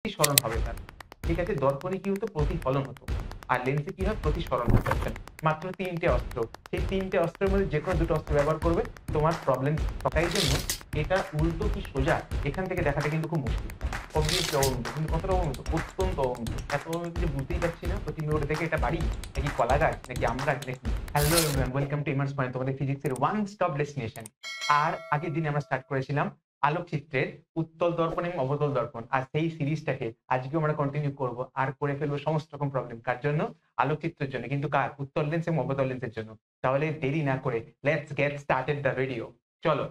প্রতিসরণ হবে তার। ঠিক আছে? দর্পণে কি হতো? প্রতিফলন হতো। আর লেন্সে কি হয়? প্রতিসরণ হতো। মাত্র ৩ টে অস্ত্র। সেই ৩ টে অস্ত্রের মধ্যে যেকোনো ২ টো অস্ত্র ব্যবহার করবে, তোমার প্রবলেম তাই জন্য এটা উল্টো কি সোজা এখান থেকে দেখাটা কিন্তু খুব মুশকিল। obviously অবনত। কিন্তু কতটা অবনত? অত্যন্ত অবনত। এত অবনত যে বুঝতেই পারছি না প্রতি মিনিট থেকে এটা বাড়ি নাকি কলা গাছ নাকি আমরা নাকি। Hello everyone, welcome to immerse point, তোমাদের ফিজিক্সের ওয়ান স্টপ ডেস্টিনেশন। আর আগের দিনে আমরা স্টার্ট করেছিলাম আলোকচিত্রের উত্তল দর্পণ এবং অবতল দর্পণ। আর সেই সিরিজটাকে আজকেও আমরা কন্টিনিউ করব আর করে ফেলবো সমস্ত রকম প্রবলেম। কার জন্য? আলোকচিত্রের জন্য। কিন্তু কার? উত্তল লেন্স এবং অবতল লেন্সের জন্য। তাহলে দেরি না করে let's get started the video. চলো।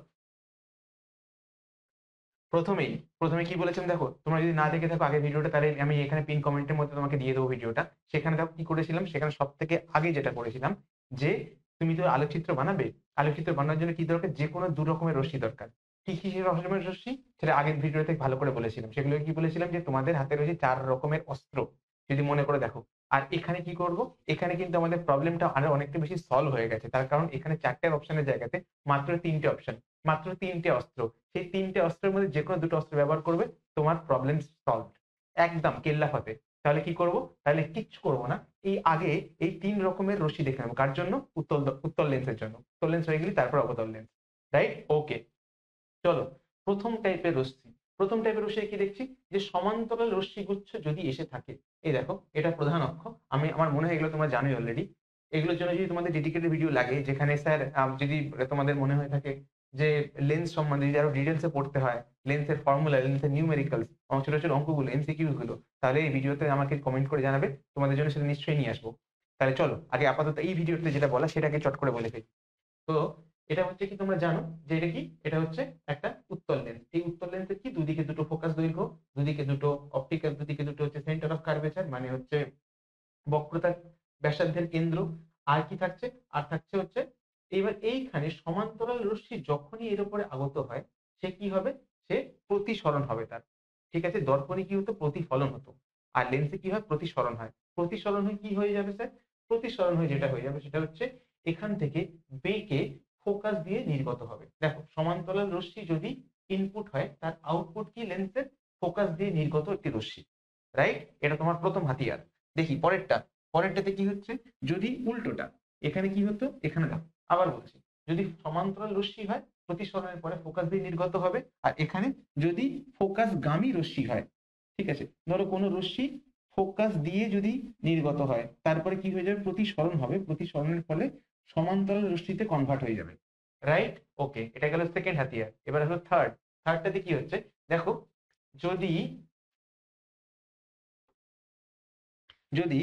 প্রথমেই প্রথমে কি বলেছিলাম দেখো, তোমরা যদি না দেখে থাকো আগের ভিডিওটা, তাহলে আমি এখানে পিন কমেন্টের মধ্যে তোমাকে দিয়ে দেবো ভিডিওটা। সেখানে দেখো কি করেছিলাম, সেখানে সব থেকে আগে যেটা করেছিলাম যে তুমি তো আলোকচিত্র বানাবে, আলোকচিত্র বানানোর জন্য কি দরকার? যে কোনো দু রকমের রশ্মি দরকার। কি কি সেই রকমের রশ্মি? সেটা আগের ভিডিওতে ভালো করে বলেছিলাম। সেগুলো কি বলেছিলাম? যে তোমাদের হাতে রয়েছে ৪ রকমের অস্ত্র, যদি মনে করে দেখো। আর এখানে কি করব? এখানে কিন্তু আমাদের প্রবলেমটা আরো অনেকটা বেশি সলভ হয়ে গেছে। তার কারণ এখানে ৪ টে অপশনের জায়গাতে মাত্র ৩ টে অপশন, মাত্র ৩ টে অস্ত্র। সেই ৩ টে অস্ত্রের মধ্যে যেকোনো ২ টো অস্ত্র ব্যবহার করবে, তোমার প্রবলেম সলভড। একদম কেল্লা ফতে। তাহলে কি করব? তাহলে কিচ্ছু করব না। এই আগে এই ৩ রকমের রশ্মি দেখে নেব। কার জন্য? উত্তল লেন্সের জন্য। উত্তল লেন্স হয়ে গেলে তারপর অবতল লেন্স। রাইট? ওকে। চলো। প্রথম টাইপের রশ্মি। প্রথম টাইপের রশ্মি কি দেখছি? যে সমান্তরাল রশ্মিগুচ্ছ যদি এসে থাকে। এই দেখো, এটা প্রধান অক্ষ। আমার মনে হয় এগুলো তোমরা জানোই অলরেডি। এগুলোর জন্য যদি তোমাদের ডেডিকেটেড ভিডিও লাগে, যেখানে স্যার যদি তোমাদের মনে হয়ে থাকে যে লেন্স সম্বন্ধে যদি আরো ডিটেইলস এ পড়তে হয়, লেন্সের ফর্মুলা, লেন্সের নিউমেরিক্যালস, ছোট, ছোট অঙ্কগুলো, এমসিকিউস গুলো, তাহলে এই ভিডিওতে আমাকে কমেন্ট করে জানাবে। তোমাদের জন্য সেটা নিশ্চয়ই নিয়ে আসবো। তাহলে চলো, আগে আপাতত এই ভিডিওতে যেটা বলা সেটাকে চট করে বলে ফেলি। তো এটা হচ্ছে কি, তোমরা জানো যে এটা কি? এটা হচ্ছে একটা উত্তল লেন্স। এই উত্তল লেন্সের কি দুদিকে দুটো ফোকাস দৈর্ঘ্য, দুদিকে দুটো অপটিক্যাল, দুদিকে দুটো হচ্ছে সেন্টার অফ কার্ভেচার, মানে হচ্ছে বক্রতার ব্যাসার্ধের কেন্দ্র। আর কি থাকছে? আর থাকছে হচ্ছে এবার এইখানে সমান্তরাল রশ্মি যখনই এর উপরে আগত হয়, সে কি হবে? সে প্রতিসরণ হবে তার। ঠিক আছে? দর্পণে কি হতো? প্রতিফলন হতো। আর লেন্সে কি হয়? প্রতিসরণ হয়। প্রতিসরণ হয়ে কি হয়ে যাবে স্যার? প্রতিসরণ হয়ে যেটা হয়ে যাবে সেটা হচ্ছে এখান থেকে বেঁকে ফোকাস দিয়ে নির্গত হবে। দেখো, সমান্তরাল রশ্মি যদি ইনপুট হয়, তার আউটপুট কি? লেন্সের ফোকাস দিয়ে নির্গত একটি রশ্মি। রাইট? এটা তোমার প্রথম হাতিয়ার। দেখি পরেরটা। পরেরটাতে কি হচ্ছে? যদি উল্টোটা, এখানে কি হতো? এখানে দেখো, আবার বলছি, যদি সমান্তরাল রশ্মি হয়, প্রতিসরণের পরে ফোকাস দিয়ে নির্গত হবে। আর এখানে যদি ফোকাস গামী রশ্মি হয়, ঠিক আছে, ধরো কোনো রশ্মি ফোকাস দিয়ে যদি নির্গত হয়, তারপরে কি হয়ে যাবে? প্রতিসরণ হবে। প্রতিসরণের ফলে সমান্তরাল রশ্মিতে কনভার্ট হয়ে যাবে। রাইট? ওকে, এটা গেল সেকেন্ড হাতিয়ার। এবার হলো থার্ড। থার্ডটাতে কি হচ্ছে? দেখো, যদি যদি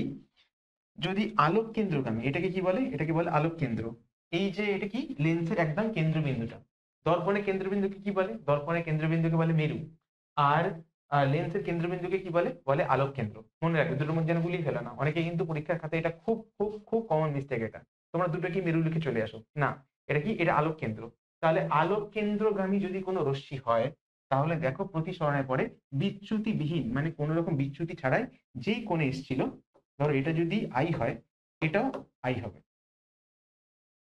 যদি আলোক কেন্দ্রগামী, এটাকে কি বলে? এটাকে বলে আলোক কেন্দ্র। এই যে এটা কি? লেন্সের একদম কেন্দ্রবিন্দুটা। দর্পণের কেন্দ্রবিন্দুকে কি বলে? দর্পণের কেন্দ্রবিন্দুকে বলে মেরু। আর লেন্সের কেন্দ্রবিন্দুকে কি বলে? বলে আলোক কেন্দ্র। মনে রাখবে, দুটোর মধ্যে যেন গুলিয়ে ফেলো না। অনেকে কিন্তু পরীক্ষার খাতায় এটা খুব খুব খুব কমন মিস্টেক এটা। তোমরা দুটো কি মেরু লিখে চলে আসো না। এটা কি? এটা আলোক কেন্দ্র। তাহলে আলোক কেন্দ্রগামী যদি কোনো রশ্মি হয়, তাহলে দেখো প্রতিসরণের পরে বিচ্যুতিবিহীন, মানে কোনো রকম বিচ্যুতি ছাড়াই যেই কোণে এসেছিল, ধরো এটা যদি আই হয়, এটাও আই হবে।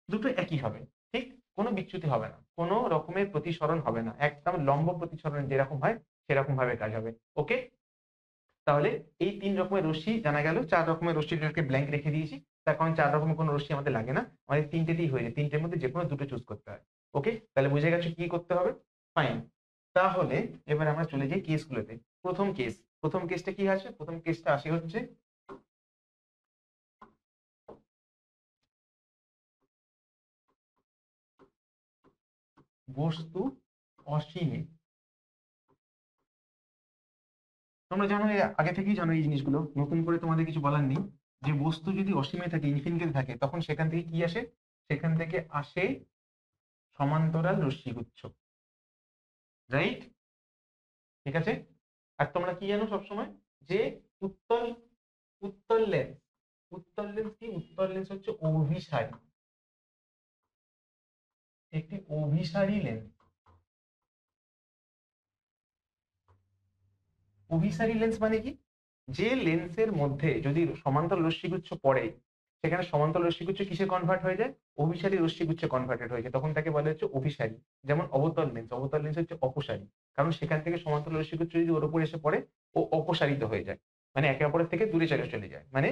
দুটো একই হবে। ঠিক? কোনো বিচ্যুতি হবে না, কোনো রকমের প্রতিসরণ হবে না, একদম লম্ব প্রতিসরণ যেরকম হয় সেরকম ভাবে কাজ হবে। ওকে। তাহলে এই ৩ রকমের রশ্মি জানা গেল। ৪ রকমের রশ্মিটাকে ব্ল্যাঙ্ক রেখে দিয়েছি, তার কারণ ৪ রকমের কোনো রশ্মি আমাদের লাগে না। আমাদের ৩ টেতেই হয়ে যায়। ৩ টের মধ্যে যেকোনো দুটো চুজ করতে হয়। ওকে, তাহলে বুঝে গেছো কি করতে হবে? ফাইন। তাহলে এবার আমরা চলে যাই কেসগুলোতে। প্রথম কেস। প্রথম কেসটা কি আসে? প্রথম কেসটা আসে হচ্ছে বস্তু অসীমে। তোমরা জানো, আগে থেকেই জানো এই জিনিসগুলো, নতুন করে তোমাদের কিছু বলার নেই। যে বস্তু যদি অসীমে থাকে, ইনফিনিটিতে থাকে, তখন সেখান থেকে কি আসে? সেখান থেকে আসে সমান্তরাল রশ্মিগুচ্ছ। রাইট? ঠিক আছে? আর তোমরা কি জানো সবসময়? যে উত্তল উত্তল লেন্স, উত্তল লেন্স কি? উত্তল লেন্স হচ্ছে অভিসারী, একটি অভিসারী লেন্স। অভিসারী লেন্স মানে কি? যে লেন্সের মধ্যে যদি সমান্তরাল রশ্মিগুচ্ছ পড়ে, সেখানে সমান্তরাল রশ্মিগুচ্ছ কিসে কনভার্ট হয়ে যায়? অভিসারী রশ্মিগুচ্ছে কনভার্টেড হয়ে যায়, তখন তাকে বলা হচ্ছে অভিসারী। যেমন অবতল লেন্স, অবতল লেন্স হচ্ছে অপসারী। কারণ সেখান থেকে সমান্তরাল রশ্মিগুচ্ছ যদি ওর উপর এসে পড়ে, অপসারিত হয়ে যায়, মানে একে অপরের থেকে দূরে চলে যায়, মানে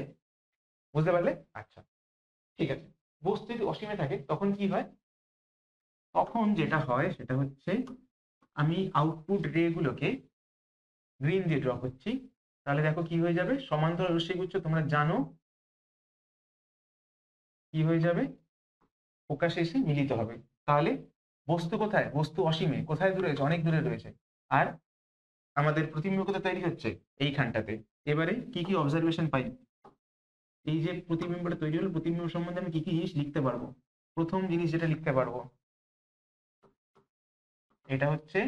বুঝতে পারলে? আচ্ছা, ঠিক আছে। বস্তু যদি অসীমে থাকে তখন কি হয়? তখন যেটা হয় সেটা হচ্ছে, আমি আউটপুট রে গুলোকে গ্রিন দিয়ে ড্র করছি। তাহলে দেখো কি হয়ে যাবে, সমান্তরাল রশ্মিগুচ্ছ তোমরা জানো কি হয়ে যাবে, ফোকাসে এসে মিলিত হবে। তাহলে বস্তু কোথায়? বস্তু অসীমে, কোথায় দূরে রয়েছে? অনেক দূরে রয়েছে। আর আমাদের প্রতিবিম্ব কোথায় তৈরি হচ্ছে? এইখানটাতে। এবারে কি কি অবজারভেশন পাই? এই যে প্রতিবিম্বটা তৈরি হলো, প্রতিবিম্ব সম্বন্ধে আমি কি কি জিনিস লিখতে পারবো? প্রথম জিনিস যেটা লিখতে পারবো, এটা হচ্ছে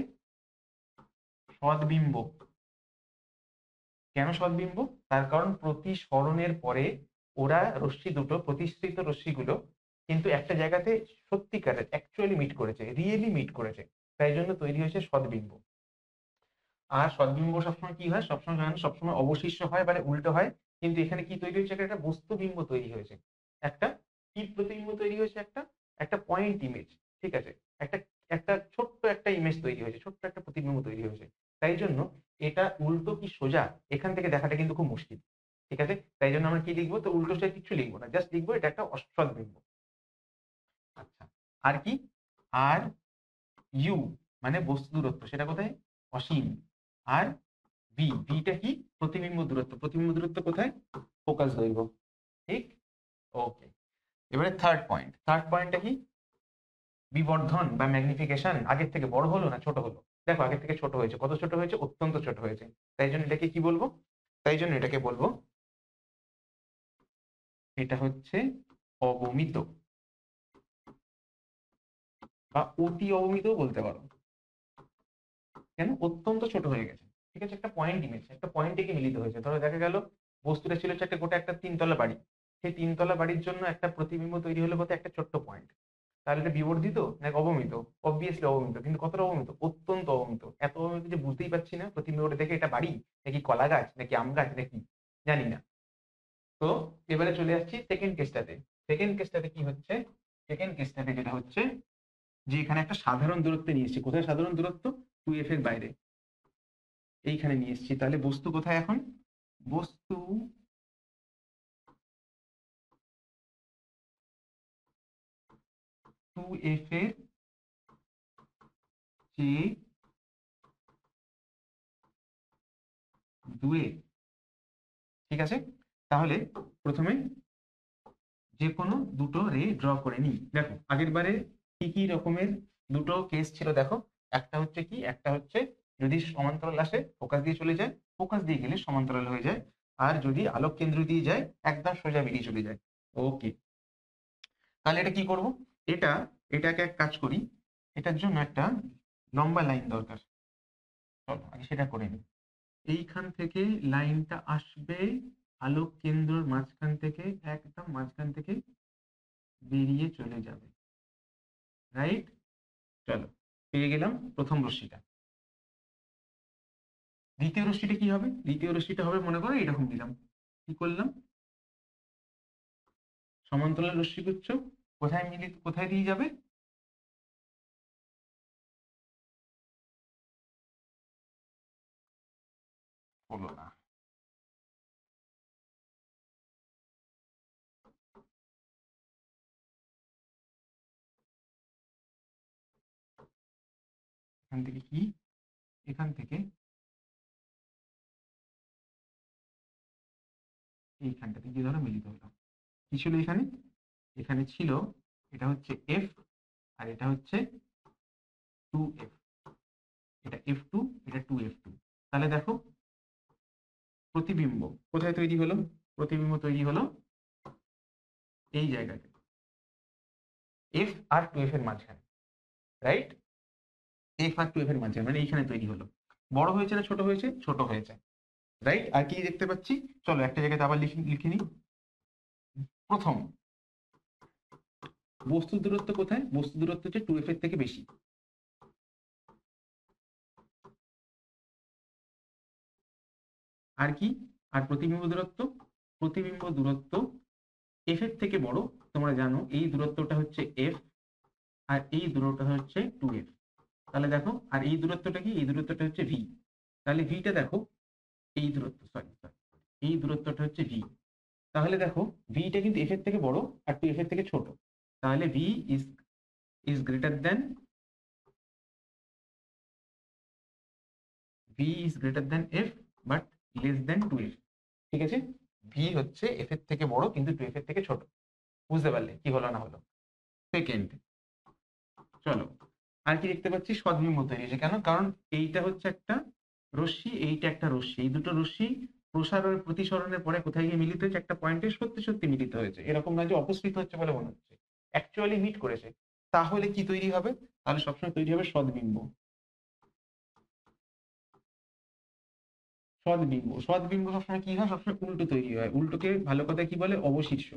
সদ্বিম্ব। কেন সদ্বিম্ব? তার কারণ প্রতিসরণের পরে ওরা রশ্মি দুটো, প্রতিসৃত রশ্মিগুলো কিন্তু একটা জায়গাতে সত্যিকারের অ্যাকচুয়ালি মিট করেছে, রিয়েলি মিট করেছে, তাই জন্য তৈরি হয়েছে সদ্বিম্ব। আর সদ্বিম্ব সবসময় কি হয়? সবসময় জানেন, সবসময় অবশিষ্ট হয়, মানে উল্টো হয়। কিন্তু এখানে কি তৈরি হয়েছে? একটা বস্তুবিম্ব তৈরি হয়েছে, একটা কি প্রতিবিম্ব তৈরি হয়েছে, একটা একটা পয়েন্ট ইমেজ। ঠিক আছে, একটা একটা ছোট্ট একটা ইমেজ তৈরি হয়েছে, ছোট্ট একটা প্রতিবিম্ব তৈরি হয়েছে। তাই জন্য এটা উল্টো কি সোজা এখান থেকে দেখাটা কিন্তু খুব মুশকিল। ঠিক আছে, তাই জন্য আমরা কি লিখবো? তো উল্টো সোজা কিছু লিখবো না, জাস্ট লিখবো এটা একটা সদ্বিম্ব। আচ্ছা, আর কি? আর ইউ মানে বস্তু দূরত্ব, সেটা কোথায়? অসীম। আর বিটা কি? প্রতিবিম্ব দূরত্ব। প্রতিবিম্ব দূরত্ব কোথায়? ফোকাস দৈর্ঘ্য। ঠিক, ওকে। এবারে থার্ড পয়েন্টটা কি? বিবর্ধন বা ম্যাগনিফিকেশন। আগের থেকে বড় হলো না ছোট হলো? দেখো আগের থেকে ছোট হয়েছে। কত ছোট হয়েছে? অত্যন্ত ছোট হয়েছে। তাই জন্য এটাকে কি বলবো? তাই জন্য এটাকে বলবো, এটা হচ্ছে অবমিত বা অতি অবমিতও বলতে পারো। কেন? অত্যন্ত ছোট হয়ে গেছে। ঠিক আছে, একটা পয়েন্ট ইমেজ, একটা পয়েন্টে গিয়ে মিলিত হয়েছে। ধরো দেখা গেল বস্তুটা ছিল হচ্ছে একটা গোটা একটা তিনতলা বাড়ি। সেই তিনতলা বাড়ির জন্য একটা প্রতিবিম্ব তৈরি হলো কত? একটা ছোট্ট পয়েন্ট। তাহলে এটা বিবর্ধিত নাকি অবমিত? অবভিয়াসলি অবমিত। কিন্তু কতটা অবমিত? অত্যন্ত অবমিত। এত অবমিত যে বুঝতেই পারছি না প্রতিবিম্বটা দেখে এটা বাড়ি নাকি কলা গাছ নাকি আম গাছ নাকি, জানি না। তো এবারে চলে আসছি সেকেন্ড কেসটাতে। সেকেন্ড কেসটাতে কি হচ্ছে? সেকেন্ড কেসটাতে যেটা হচ্ছে যে এখানে একটা সাধারণ দূরত্বে নিয়ে এসেছি। কোথায় সাধারণ দূরত্ব? 2f এর বাইরে এইখানে নিয়ে এসেছি। তাহলে বস্তু কোথায় এখন? বস্তু 2f এর চেয়ে দূরে। ঠিক আছে, তাহলে প্রথমে যে কোনো দুটো রে ড্র করে নিই। দেখো আগের বারে কি কি রকমের দুটো কেস ছিল দেখো। একটা হচ্ছে কি, একটা হচ্ছে যদি সমান্তরাল আসে ফোকাস দিয়ে চলে যায়, ফোকাস দিয়ে গেলে সমান্তরাল হয়ে যায়। আর যদি আলোক কেন্দ্র দিয়ে যায় একদম সোজা বেরিয়ে চলে যায়। ওকে, তাহলে এটা কি করব? এটা এটাকে এক কাজ করি, এটার জন্য একটা লম্বা লাইন দরকার। চলো আগে সেটা করে নিই। এইখান থেকে লাইনটা আসবে আলোক কেন্দ্রর মাঝখান থেকে, একদম মাঝখান থেকে বেরিয়ে চলে যাবে। রাইট, চলো পেয়ে গেলাম প্রথম রশ্মিটা। দ্বিতীয় রশ্মিটা কি হবে? দ্বিতীয় রশ্মিটা হবে, মনে করো এরকম দিলাম। কি করলাম? সমান্তরাল রশ্মিগুচ্ছ কোথায় মিলিত, কোথায় দিয়ে যাবে? হলো না। এখান থেকে কি? এখান থেকে এইখানটাতে গিয়ে ধরো মিলিত হলো। কি ছিল এখানে? এখানে ছিল, এটা হচ্ছে এফ আর এটা হচ্ছে 2f। এটা f2, এটা 2f2। তাহলে দেখো প্রতিবিম্ব কোথায় তৈরি হলো? প্রতিবিম্ব তৈরি হলো এই জায়গাতে, এফ আর 2f এর মাঝখানে। রাইট, এফ আর 2f এর মাঝখানে, মানে এইখানে তৈরি হলো। বড় হয়েছে না ছোট হয়েছে? ছোট হয়েছে। রাইট, আর কি দেখতে পাচ্ছি? চলো একটা জায়গাতে আবার লিখে লিখে নিই। প্রথম, বস্তু দূরত্ব কোথায়? বস্তু দূরত্ব হচ্ছে 2f এর থেকে বেশি। আর কি? আর প্রতিবিম্ব দূরত্ব, প্রতিবিম্ব দূরত্ব এফ এর থেকে বড়। তোমরা জানো এই দূরত্বটা হচ্ছে এফ আর এই দূরত্বটা হচ্ছে 2f। তাহলে দেখো, আর এই দূরত্বটা কি? এই দূরত্বটা হচ্ছে ভি। তাহলে ভিটা দেখো এই দূরত্ব, সরি এই দূরত্বটা হচ্ছে ভি। তাহলে দেখো ভিটা কিন্তু এফ এর থেকে বড় আর টু এফ এর থেকে ছোট, তাহলে V is is greater than V is greater than F but less than two F. ঠিক আছে, ভি হচ্ছে এফ এর থেকে বড় কিন্তু টু এফ এর থেকে ছোট। বুঝতে পারলে কি হলো না হলো? সেকেন্ড, চলো আর কি দেখতে পাচ্ছি, সদ্বিম্ব তৈরি হয়েছে। কেন? কারণ এইটা হচ্ছে একটা রশ্মি, এইটা একটা রশ্মি, এই দুটো রশ্মি প্রসারণ প্রতিসরণের পরে কোথায় গিয়ে মিলিত হয়েছে? একটা পয়েন্টে সত্যি সত্যি মিলিত হয়েছে, এরকম নয় যে অপসৃত হচ্ছে বলে মনে হচ্ছে, অ্যাকচুয়ালি মিট করেছে। তাহলে কি তৈরি হবে? তাহলে সবসময় তৈরি হবে সদ্বিম্ব। সদ্বিম্ব, সদ্বিম্ব সবসময় কি হয়? সবসময় উল্টো তৈরি হয়। উল্টোকে ভালো কথা কি বলে? অবশিষ্য।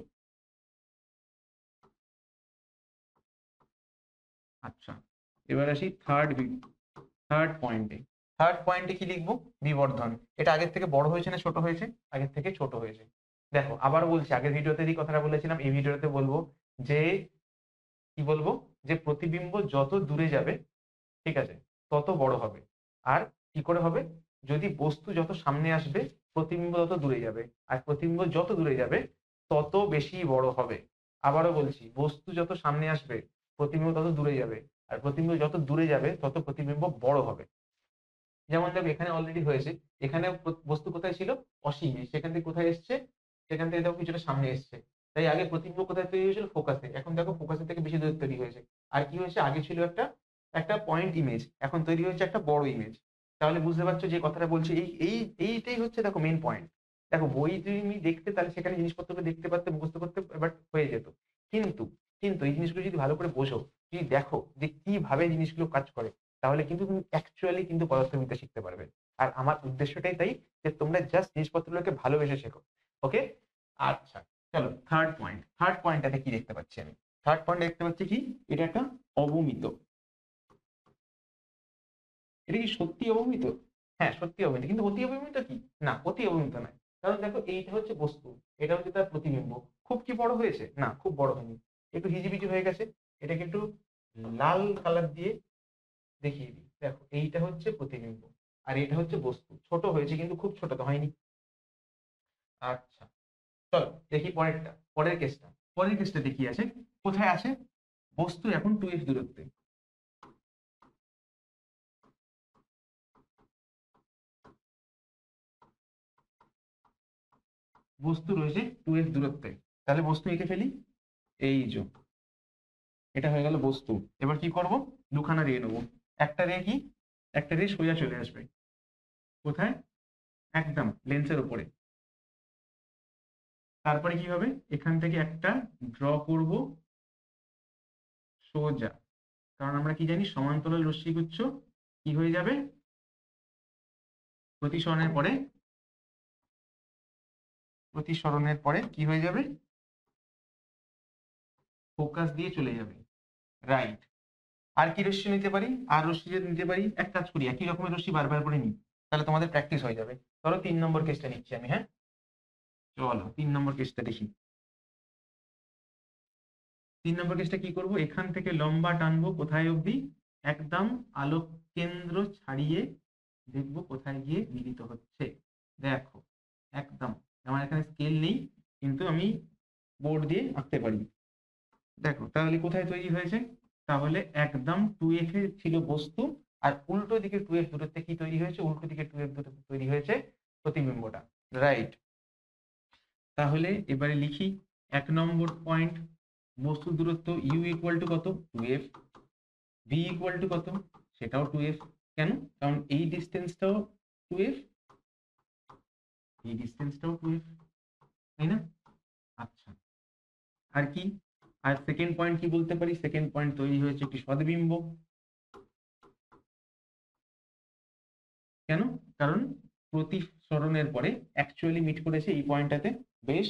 আচ্ছা, এবার আসি থার্ড পয়েন্টে। থার্ড পয়েন্টে কি লিখবো? বিবর্ধন। এটা আগের থেকে বড় হয়েছে না ছোট হয়েছে? আগের থেকে ছোট হয়েছে। দেখো আবার বলছি, আগের ভিডিওতে এই কথাটা বলেছিলাম, এই ভিডিওতে বলবো যে কি বলবো, যে প্রতিবিম্ব যত দূরে যাবে, ঠিক আছে, তত বড় হবে। আর কি করে হবে? যদি বস্তু যত সামনে আসবে প্রতিবিম্ব তত দূরে যাবে, আর প্রতিবিম্ব যত দূরে যাবে তত বেশি বড় হবে। আবারও বলছি, বস্তু যত সামনে আসবে প্রতিবিম্ব তত দূরে যাবে, আর প্রতিবিম্ব যত দূরে যাবে তত প্রতিবিম্ব বড় হবে। যেমন দেখো এখানে অলরেডি হয়েছে, এখানে বস্তু কোথায় ছিল? অসীমে, সেখান থেকে কোথায় এসছে? সেখান থেকে দেখো কিছুটা সামনে এসছে। তাই আগে প্রতিবিম্ব কোথায় তৈরি হয়েছিল? ফোকাসে। এখন দেখো ফোকাসের থেকে বেশি দূরে তৈরি হয়েছে। আর কি হয়েছে? আগে ছিল একটা একটা পয়েন্ট ইমেজ, এখন তৈরি হয়েছে একটা বড় ইমেজ। তাহলে বুঝতে পারছো যে কথাটা বলছি, এইটাই হচ্ছে দেখো মেন পয়েন্ট। দেখো বই তুমি দেখতে, তাহলে সেখানে জিনিসপত্রকে দেখতে পারতে, মুখস্থ করতে এবার হয়ে যেত। কিন্তু কিন্তু এই জিনিসগুলো যদি ভালো করে বোঝো, যদি দেখো যে কিভাবে জিনিসগুলো কাজ করে, তাহলে কিন্তু তুমি অ্যাকচুয়ালি কিন্তু পদার্থবিদ্যা শিখতে পারবে। আর আমার উদ্দেশ্যটাই তাই, যে তোমরা জাস্ট জিনিসপত্রগুলোকে ভালোবেসে শেখো। ওকে, আচ্ছা, চলো থার্ড পয়েন্ট। থার্ড পয়েন্টটাতে কি দেখতে পাচ্ছি আমি? থার্ড পয়েন্ট দেখতে পাচ্ছি কি, এটা একটা অবমিত। এটা কি সত্যি অবমিত? হ্যাঁ সত্যি অবমিত, কিন্তু অতি অবমিত কি? না, অতি অবমিত নয়। কারণ দেখো এইটা হচ্ছে বস্তু, এটা হচ্ছে তার প্রতিবিম্ব। খুব কি বড় হয়েছে? না, খুব বড় হয়নি, একটু হিজিবিজি হয়ে গেছে। এটাকে একটু লাল কালার দিয়ে দেখিয়ে দিই। দেখো এইটা হচ্ছে প্রতিবিম্ব, আর এটা হচ্ছে বস্তু। ছোট হয়েছে কিন্তু খুব ছোট তো হয়নি। আচ্ছা, চলো দেখি পরেরটা, পরের কেসটা। পরের কেসটা দেখি আছে, কোথায় আছে? বস্তু এখন 2f দূরত্বে। বস্তু রয়েছে 2f দূরত্বে। তাহলে বস্তু এঁকে ফেলি। এই যে এটা হয়ে গেল বস্তু। এবার কি করব? দুখানা রে নেবো। একটা রে কি? একটা রে সোজা চলে আসবে কোথায়? একদম লেন্সের উপরে। তারপরে কি হবে? এখান থেকে একটা ড্র করব সোজা। কারণ আমরা কি জানি, সমান্তরাল রশ্মিগুচ্ছ কি হয়ে যাবে প্রতিসরণের পরে? প্রতিসরণের পরে কি হয়ে যাবে? ফোকাস দিয়ে চলে যাবে। রাইট। আর কি রশ্মি নিতে পারি? আর রশ্মি যদি নিতে পারি, এক কাজ করি, একই রকমের রশ্মি বারবার করে নিই, তাহলে তোমাদের প্র্যাকটিস হয়ে যাবে। ধরো 3 নম্বর কেসটা নিচ্ছি আমি। হ্যাঁ, চলো 3 নম্বর কেসটা দেখি। 3 নম্বর কেসটা কি করব? এখান থেকে লম্বা টানবো কোথায় অবধি? একদম আলোক কেন্দ্র ছাড়িয়ে দেখবো কোথায় গিয়ে মিলিত হচ্ছে। দেখো একদম, আমার এখানে স্কেল নেই, কিন্তু আমি বোর্ড দিয়ে আঁকতে পারি। দেখো তাহলে কোথায় তৈরি হয়েছে? তাহলে একদম 2f এ ছিল বস্তু, আর উল্টো দিকে 2f দূরত্বে কি তৈরি হয়েছে? উল্টো দিকে 2f দূরত্বে তৈরি হয়েছে প্রতিবিম্বটা। রাইট। তাহলে এবারে লিখি 1 নম্বর পয়েন্ট, বস্তু দূরত্ব u ইকুয়াল টু কত? 2f। v ইকুয়াল টু কত? সেটাও 2f। কেন? কারণ এই ডিস্টেন্সটাও 2f, এই ডিস্টেন্সটাও 2f, তাই না? আচ্ছা, আর কি? আর সেকেন্ড পয়েন্ট কি বলতে পারি? সেকেন্ড পয়েন্ট তৈরি হয়েছে একটি সদ্বিম্ব। কেন? কারণ প্রতিসরণের পরে অ্যাকচুয়ালি মিট করেছে এই পয়েন্টটাতে। বেশ।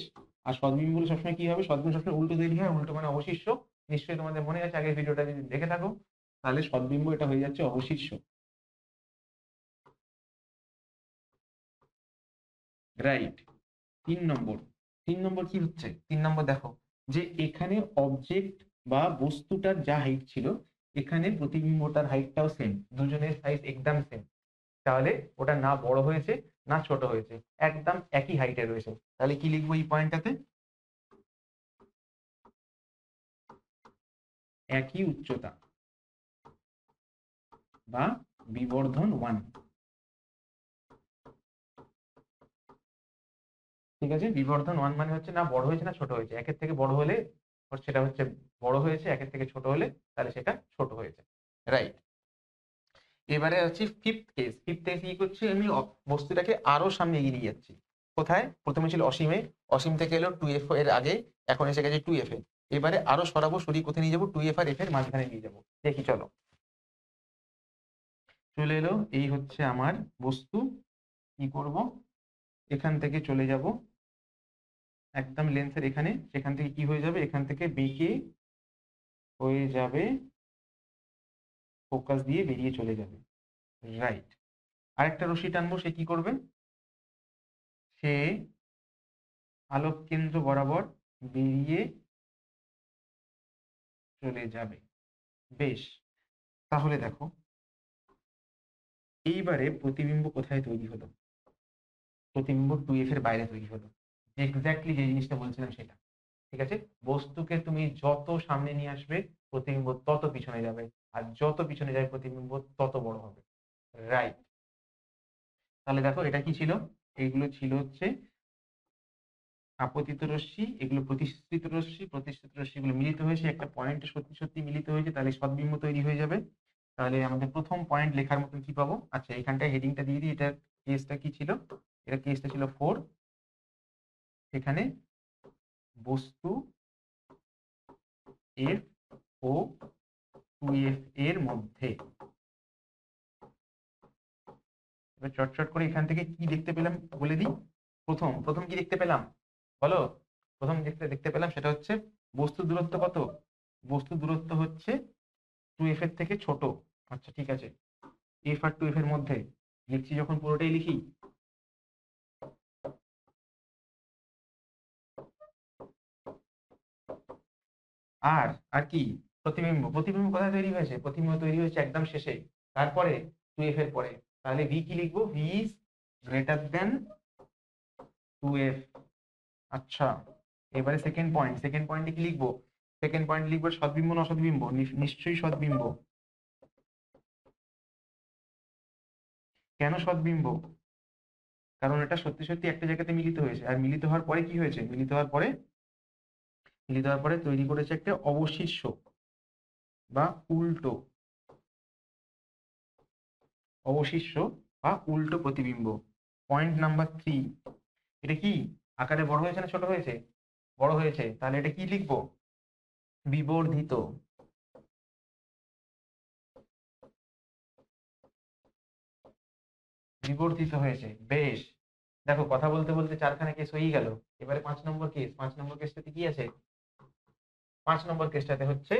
আর সদ্বিম্বগুলো সবসময় কি হবে? সদ্বিম্ব সবসময় উল্টো তৈরি হয়, উল্টো মানে অবশিষ্য। নিশ্চয়ই তোমাদের মনে আছে, আগের ভিডিওটা যদি দেখে থাকো, তাহলে সদ্বিম্ব এটা হয়ে যাচ্ছে অবশিষ্য। রাইট। 3 নম্বর, 3 নম্বর কি হচ্ছে? 3 নম্বর দেখো, যে এখানে অবজেক্ট বা বস্তুটার যা হাইট ছিল, এখানে প্রতিবিম্বটার হাইটটাও সেম, দুজনের সাইজ একদম সেম। তাহলে ওটা না বড় হয়েছে না ছোট হয়েছে, একদম একই হাইটে রয়েছে। তাহলে কি লিখবো এই পয়েন্টটাতে? একই উচ্চতা বা বিবর্ধন 1। ঠিক আছে, বিবর্ধন 1 মানে হচ্ছে না বড় হয়েছে না ছোট হয়েছে। একের থেকে বড় হলে সেটা হচ্ছে বড় হয়েছে, একের থেকে ছোট হলে তাহলে সেটা ছোট হয়েছে। রাইট। এবারে হচ্ছে ফিফথ কেস। ফিফথ কেস কি করছি, আমি বস্তুটাকে আরো সামনে এগিয়ে নিয়ে যাচ্ছি। কোথায়? প্রথমে ছিল অসীমে, অসীম থেকে এলো 2f এর আগে, এখন এসে গেছে 2f এ। এবারে আরো সরাবো, সরিয়ে কোথায় নিয়ে যাবো? 2f আর f এর মাঝখানে নিয়ে যাবো। দেখি চলো। চলে এলো, এই হচ্ছে আমার বস্তু। কি করব, এখান থেকে চলে যাব একদম লেন্সের এখানে, সেখান থেকে কি হয়ে যাবে, এখান থেকে বেঁকে হয়ে যাবে, ফোকাস দিয়ে বেরিয়ে চলে যাবে। রাইট। আরেকটা রশ্মি টানবো, সে কি করবে? সে আলোক কেন্দ্র বরাবর বেরিয়ে চলে যাবে। বেশ, তাহলে দেখো এইবারে প্রতিবিম্ব কোথায় তৈরি হলো? প্রতিবিম্ব 2f এর বাইরে তৈরি হলো। এক্স্যাক্টলি যে জিনিসটা বলছিলাম সেটা। ঠিক আছে, বস্তুকে তুমি যত সামনে নিয়ে আসবে প্রতিবিম্ব তত পিছনে যাবে, আর যত পিছনে যাবে প্রতিবিম্ব তত বড় হবে। রাইট। তাহলে দেখো এটা কি ছিল? এইগুলো ছিল হচ্ছে আপতিত রশ্মি, এগুলো প্রতিষ্ঠিত রশ্মি। প্রতিষ্ঠিত রশ্মিগুলো মিলিত হয়েছে একটা পয়েন্টে, সত্যি সত্যি মিলিত হয়েছে, তাহলে সদ্বিম্ব তৈরি হয়ে যাবে। তাহলে আমাদের প্রথম পয়েন্ট লেখার মতন কি পাবো? আচ্ছা, এখানটায় হেডিংটা দিয়ে দিই। এটার কেসটা কি ছিল? এটা কেসটা ছিল 4। এখানে বস্তু এফ ও 2f এর মধ্যে। এবার চটচট করে এখান থেকে কি দেখতে পেলাম বলে দিই। প্রথম প্রথম কি দেখতে পেলাম বলো? প্রথম দেখতে দেখতে পেলাম সেটা হচ্ছে বস্তুর দূরত্ব কত? বস্তুর দূরত্ব হচ্ছে 2f এর থেকে ছোট। আচ্ছা ঠিক আছে, f আর 2f এর মধ্যে লিখছি যখন পুরোটাই লিখি। আর আর কি? প্রতিবিম্ব। প্রতিবিম্ব কোথায় তৈরি হয়েছে? প্রতিবিম্ব তৈরি হয়েছে একদম শেষে, তারপরে 2f এর পরে। তাহলে v কি লিখবো? v is greater then 2f। আচ্ছা, এবারে সেকেন্ড পয়েন্ট। সেকেন্ড পয়েন্টে কি লিখবো? সেকেন্ড পয়েন্ট লিখবো সদ্বিম্ব না অসদ্বিম্ব? নিশ্চয়ই সদ্বিম্ব। কেন সদ্বিম্ব? কারণ এটা সত্যি সত্যি একটা জায়গাতে মিলিত হয়েছে, আর মিলিত হওয়ার পরে কি হয়েছে? মিলিত হওয়ার পরে তৈরি করেছে একটা অবশিষ্য বা উল্টো, অবশিষ্য বা উল্টো প্রতিবিম্ব। Point number 3। এটা কি আকারে বড় হয়েছে না ছোট হয়েছে? বড় হয়েছে। তাহলে এটা কি লিখবো? বিবর্ধিত। বিবর্ধিত হয়েছে। বেশ, দেখো কথা বলতে বলতে 4খানা কেস হয়েই গেল। এবারে 5 নম্বর কেস। 5 নম্বর কেসটাতে কি আছে? 5 নম্বর কেসটাতে হচ্ছে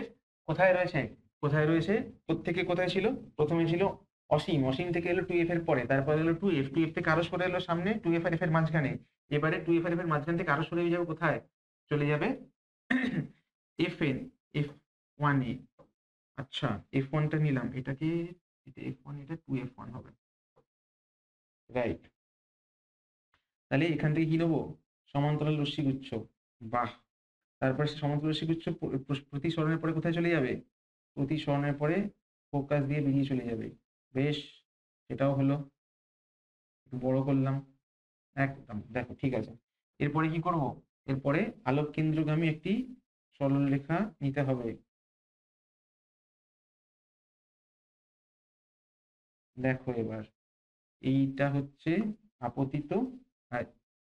কোথায় রয়েছে? কোথায় রয়েছে? কোত্থেকে কোথায় ছিল? প্রথমে ছিল অসীম, অসীম থেকে এলো 2f এর পরে, তারপর এলো 2f, 2f থেকে আরো সরে এলো সামনে 2f আর f এর মাঝখানে। এবারে 2f আর f এর মাঝখান থেকে আরো সরে যাবে কোথায়? চলে যাবে f এ, f1 এ। আচ্ছা, f1 টা নিলাম, এটাকে এটা f1, এটা 2f1 হবে। রাইট। তাহলে এখান থেকে কি নেবো? সমান্তরাল রশ্মিগুচ্ছ। বাহ। তারপর সমান্তরাল রশ্মিগুচ্ছ প্রতিসরণের পরে কোথায় চলে যাবে? প্রতিসরণের পরে ফোকাস দিয়ে বেরিয়ে চলে যাবে। বেশ, সেটাও হলো। একটু বড় করলাম একদম। দেখো ঠিক আছে, এরপরে কি করব? এরপরে আলোক কেন্দ্রগামী একটি সরল রেখা নিতে হবে। দেখো এবার এইটা হচ্ছে আপতিত, আর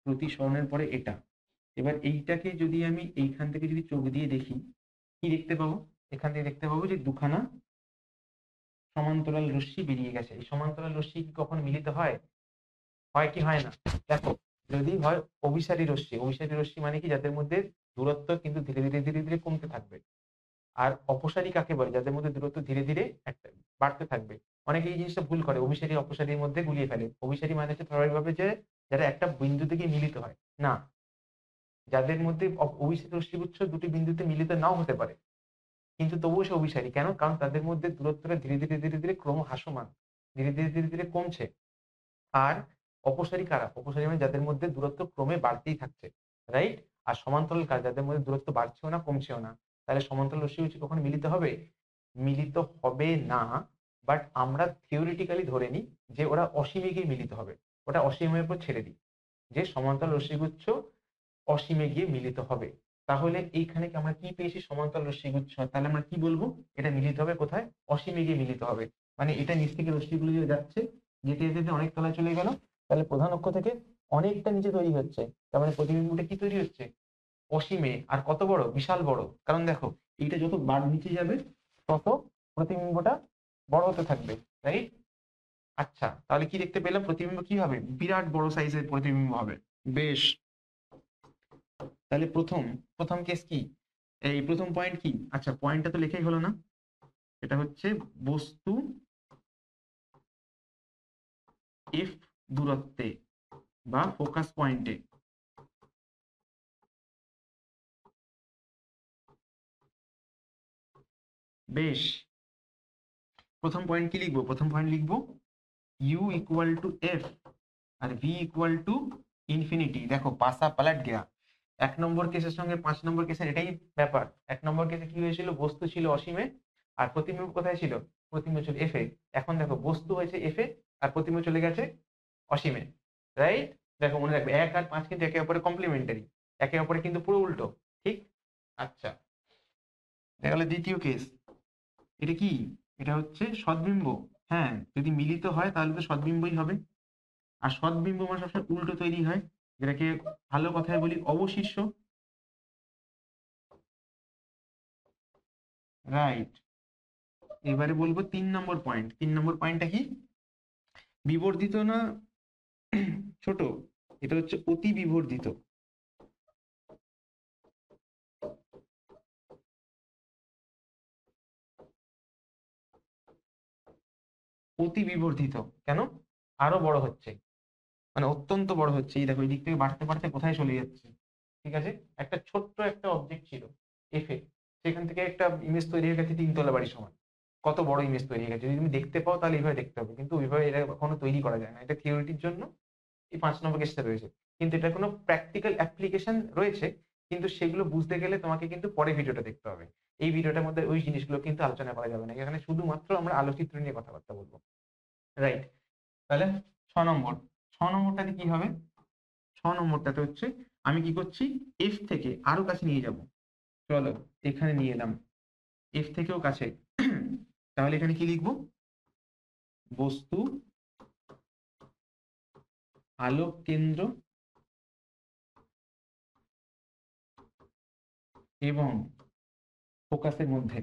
প্রতিসরণের পরে এটা। এবার এইটাকে যদি আমি এইখান থেকে যদি চোখ দিয়ে দেখি, কি দেখতে পাবো? এখান থেকে দেখতে পাবো যে দুখানা সমান্তরাল রশ্মি বেরিয়ে গেছে। এই সমান্তরাল রশ্মি কি কখনো মিলিত হয়? হয় কি হয় না? দেখো, যদি হয় অভিসারী রশ্মি। অভিসারী রশ্মি মানে কি? যাদের মধ্যে দূরত্ব কিন্তু ধীরে ধীরে ধীরে ধীরে কমতে থাকবে। আর অপসারী কাকে বলে? যাদের মধ্যে দূরত্ব ধীরে ধীরে একটা বাড়তে থাকবে। অনেকে এই জিনিসটা ভুল করে, অভিসারী অপসারীর মধ্যে গুলিয়ে ফেলে। অভিসারী মানে হচ্ছে স্বাভাবিকভাবে যে যারা একটা বিন্দু থেকে মিলিত হয় না, যাদের মধ্যে অভিসারী রশ্মিগুচ্ছ দুটি বিন্দুতে মিলিত নাও হতে পারে, কিন্তু তবুও সে অভিসারী। কেন? কারণ তাদের মধ্যে দূরত্বটা ধীরে ধীরে ধীরে ধীরে ক্রম হ্রাসমান, ধীরে ধীরে ধীরে ধীরে কমছে। আর অপসারী কারা? অপসারী মানে যাদের মধ্যে দূরত্ব ক্রমে বাড়তেই থাকছে, রাইট? আর সমান্তরাল কারা? যাদের মধ্যে দূরত্ব বাড়ছেও না কমছেও না। তাহলে সমান্তরাল রশ্মি কখনো মিলিত হবে? মিলিত হবে না, বাট আমরা থিওরিটিক্যালি ধরে নিই যে ওরা অসীমে গিয়ে মিলিত হবে। ওটা অসীমের উপর ছেড়ে দিই যে সমান্তরাল রশ্মিগুচ্ছ অসীমে গিয়ে মিলিত হবে। তাহলে এইখানে কি আমরা কি পেয়েছি? সমান্তরাল রশ্মিগুচ্ছ। তাহলে আমরা কি বলবো? এটা মিলিত হবে কোথায়? অসীমে গিয়ে মিলিত হবে। মানে এটা নিচ থেকে রশ্মিগুলো যে যাচ্ছে, যেতে যেতে যেতে অনেক তলায় চলে গেল, তাহলে প্রধান অক্ষ থেকে অনেকটা নিচে তৈরি হচ্ছে। তার মানে প্রতিবিম্বটা কি তৈরি হচ্ছে? অসীমে। আর কত বড়? বিশাল বড়। কারণ দেখো, এইটা যত নিচে যাবে তত প্রতিবিম্বটা বড় হতে থাকবে, রাইট? আচ্ছা, তাহলে কি দেখতে পেলাম? প্রতিবিম্ব কি হবে? বিরাট বড় সাইজের প্রতিবিম্ব হবে। বেশ, তাহলে প্রথম প্রথম কেস কি? এই প্রথম পয়েন্ট কি? আচ্ছা, পয়েন্টটা তো লেখাই হলো না। এটা হচ্ছে বস্তু এফ দূরত্বে বা ফোকাস পয়েন্টে বেশ, প্রথম পয়েন্ট কি লিখবো? প্রথম পয়েন্ট লিখবো u ইকুয়াল টু এফ আর v ইকুয়াল টু ইনফিনিটি। দেখো পাসা পালাট গেয়া। 1 নম্বর কেসের সঙ্গে 5 নম্বর কেসের এটাই ব্যাপার। 1 নম্বর কেসে কি হয়েছিল? বস্তু ছিল অসীমে আর প্রতিবিম্ব কোথায় ছিল? প্রতিবিম্ব ছিল এফ এ। এখন দেখো বস্তু হয়েছে এফ এ আর প্রতিবিম্ব চলে গেছে অসীমে, রাইট? দেখো মনে রাখবে 1 আর 5 কিন্তু একে অপরের কমপ্লিমেন্টারি, একে অপরের কিন্তু পুরো উল্টো, ঠিক? আচ্ছা, দেখা গেল দ্বিতীয় কেস। এটা কি? এটা হচ্ছে সদ্বিম্ব। হ্যাঁ, যদি মিলিত হয় তাহলে তো সদ্বিম্বই হবে। আর সদ্বিম্ব মানে সবসময় উল্টো তৈরি হয়, যেটাকে ভালো কথায় বলি অবশিষ্য, রাইট? এবারে বলবো 3 নম্বর পয়েন্ট। 3 নম্বর পয়েন্টটা কি? বিবর্ধিত না ছোট? এটা হচ্ছে অতি বিবর্ধিত। অতি বিবর্ধিত কেন? আরো বড় হচ্ছে, মানে অত্যন্ত বড় হচ্ছে। এই দেখো এই দিক থেকে বাড়তে বাড়তে কোথায় চলে যাচ্ছে, ঠিক আছে? একটা ছোট্ট একটা অবজেক্ট ছিল এফে, সেখান থেকে একটা ইমেজ তৈরি হয়ে গেছে 3 তলা বাড়ি সমান। কত বড় ইমেজ তৈরি হয়ে গেছে! যদি তুমি দেখতে পাও তাহলে এইভাবে দেখতে হবে, কিন্তু ওইভাবে এটা কখনো তৈরি করা যায় না। এটা থিওরিটির জন্য এই 5 নম্বর কেসটা রয়েছে, কিন্তু এটা কোনো প্র্যাকটিক্যাল অ্যাপ্লিকেশন রয়েছে। কিন্তু সেগুলো বুঝতে গেলে তোমাকে কিন্তু পরে ভিডিওটা দেখতে হবে। এই ভিডিওটার মধ্যে ওই জিনিসগুলো কিন্তু আলোচনা করা যাবে না। এখানে শুধুমাত্র আমরা আলোকচিত্র নিয়ে কথাবার্তা বলবো, রাইট? তাহলে 6 নম্বর। 6 নম্বরটাতে কি হবে? 6 নম্বরটাতে হচ্ছে আমি কি করছি? এফ থেকে আরো কাছে নিয়ে যাব। চলো এখানে নিয়ে এলাম, এফ থেকেও কাছে। তাহলে এখানে কি লিখবো? বস্তু আলোক কেন্দ্র এবং ফোকাসের মধ্যে।